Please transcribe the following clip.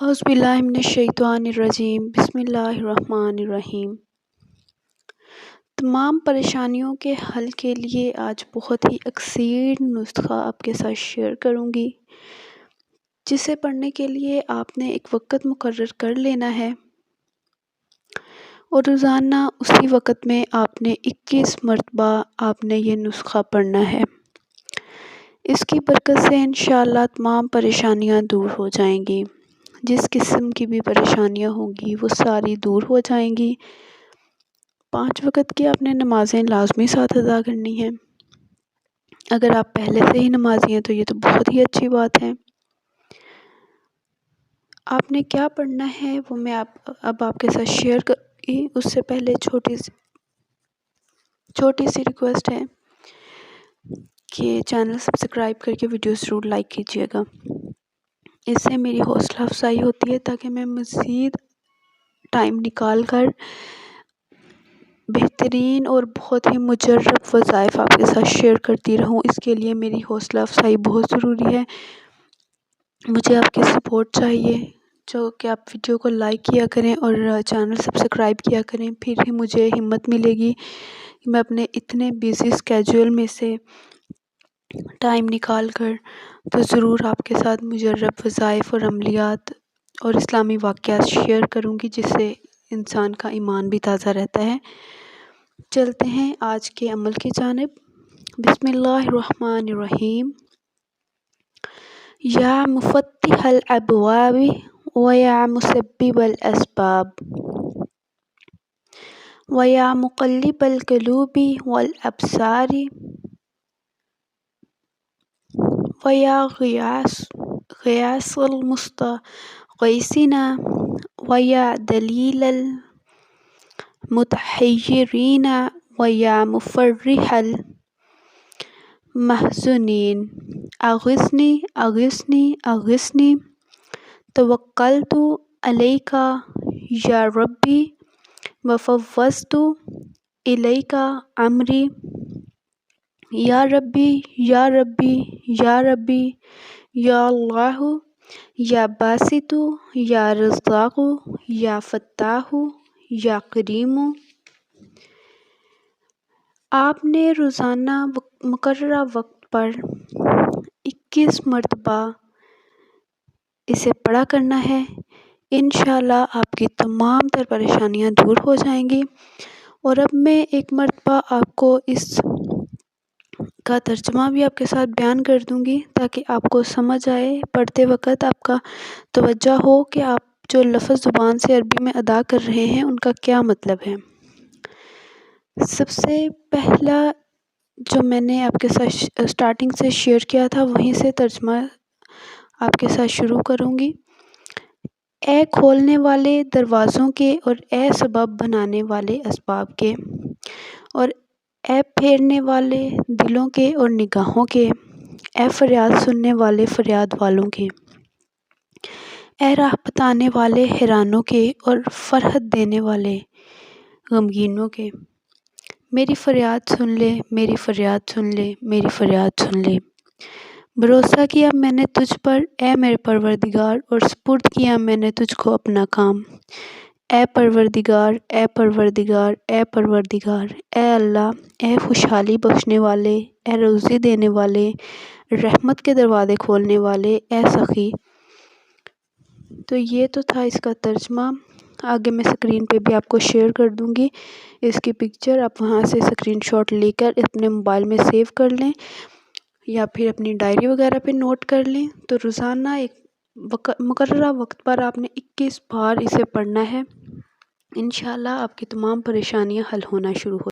اعوذ باللہ من الشیطان الرجیم بسم اللہ الرحمن الرحیم۔ تمام پریشانیوں کے حل کے لیے آج بہت ہی اکثیر نسخہ آپ کے ساتھ شیئر کروں گی، جسے پڑھنے کے لیے آپ نے ایک وقت مقرر کر لینا ہے اور روزانہ اسی وقت میں آپ نے 21 مرتبہ آپ نے یہ نسخہ پڑھنا ہے۔ اس کی برکت سے انشاءاللہ تمام پریشانیاں دور ہو جائیں گی۔ جس قسم کی بھی پریشانیاں ہوں گی وہ ساری دور ہو جائیں گی۔ 5 وقت کی آپ نے نمازیں لازمی ساتھ ادا کرنی ہیں۔ اگر آپ پہلے سے ہی نمازی ہیں تو یہ تو بہت ہی اچھی بات ہے۔ آپ نے کیا پڑھنا ہے وہ میں اب آپ کے ساتھ شیئر کروں۔ اس سے پہلے چھوٹی سی ریکویسٹ ہے کہ چینل سبسکرائب کر کے ویڈیوز ضرور لائک کیجیے گا۔ اس سے میری حوصلہ افزائی ہوتی ہے تاکہ میں مزید ٹائم نکال کر بہترین اور بہت ہی مجرب وظائف آپ کے ساتھ شیئر کرتی رہوں۔ اس کے لیے میری حوصلہ افزائی بہت ضروری ہے۔ مجھے آپ کی سپورٹ چاہیے، جو کہ آپ ویڈیو کو لائک کیا کریں اور چینل سبسکرائب کیا کریں، پھر ہی مجھے ہمت ملے گی کہ میں اپنے اتنے بیزی اسکیجول میں سے ٹائم نکال کر تو ضرور آپ کے ساتھ مجرب وظائف اور عملیات اور اسلامی واقعات شیئر کروں گی، جس سے انسان کا ایمان بھی تازہ رہتا ہے۔ چلتے ہیں آج کے عمل کی جانب۔ بسم اللہ الرحمن الرحیم۔ یا مفتح الابواب ویا مسبب الاسباب ویا مقلب القلوب والابصار ویا غیاث المستغیثین ویا دلیل المتحیرین ویا مفرح المحزونین اغثنی اغثنی اغثنی توکلت علیک یا ربی وفوضت الیک امری یا ربی یا ربی یا ربی یا اللہ یا باسط یا رزاق یا فتاح یا کریم۔ آپ نے روزانہ مقررہ وقت پر 21 مرتبہ اسے پڑھا کرنا ہے۔ انشاءاللہ آپ کی تمام تر پریشانیاں دور ہو جائیں گی۔ اور اب میں ایک مرتبہ آپ کو اس کا ترجمہ بھی آپ کے ساتھ بیان کر دوں گی تاکہ آپ کو سمجھ آئے، پڑھتے وقت آپ کا توجہ ہو کہ آپ جو لفظ زبان سے عربی میں ادا کر رہے ہیں ان کا کیا مطلب ہے۔ سب سے پہلا جو میں نے آپ کے ساتھ سٹارٹنگ سے شیئر کیا تھا وہیں سے ترجمہ آپ کے ساتھ شروع کروں گی۔ اے کھولنے والے دروازوں کے اور اے سبب بنانے والے اسباب کے اور اے پھیرنے والے دلوں کے اور نگاہوں کے، اے فریاد سننے والے فریاد والوں کے، اے راہ بتانے والے حیرانوں کے اور فرحت دینے والے غمگینوں کے، میری فریاد سن لے، میری فریاد سن لے، میری فریاد سن لے۔ بھروسہ کیا میں نے تجھ پر اے میرے پروردگار اور سپرد کیا میں نے تجھ کو اپنا کام۔ اے پروردگار، اے پروردگار، اے پروردگار، اے اللہ، اے خوشحالی بخشنے والے، اے روزی دینے والے، رحمت کے دروازے کھولنے والے، اے سخی۔ تو یہ تو تھا اس کا ترجمہ۔ آگے میں اسکرین پہ بھی آپ کو شیئر کر دوں گی اس کی پکچر، آپ وہاں سے اسکرین شاٹ لے کر اپنے موبائل میں سیو کر لیں یا پھر اپنی ڈائری وغیرہ پہ نوٹ کر لیں۔ تو روزانہ ایک مقررہ وقت پر آپ نے 21 بار اسے پڑھنا ہے۔ انشاءاللہ آپ کی تمام پریشانیاں حل ہونا شروع ہو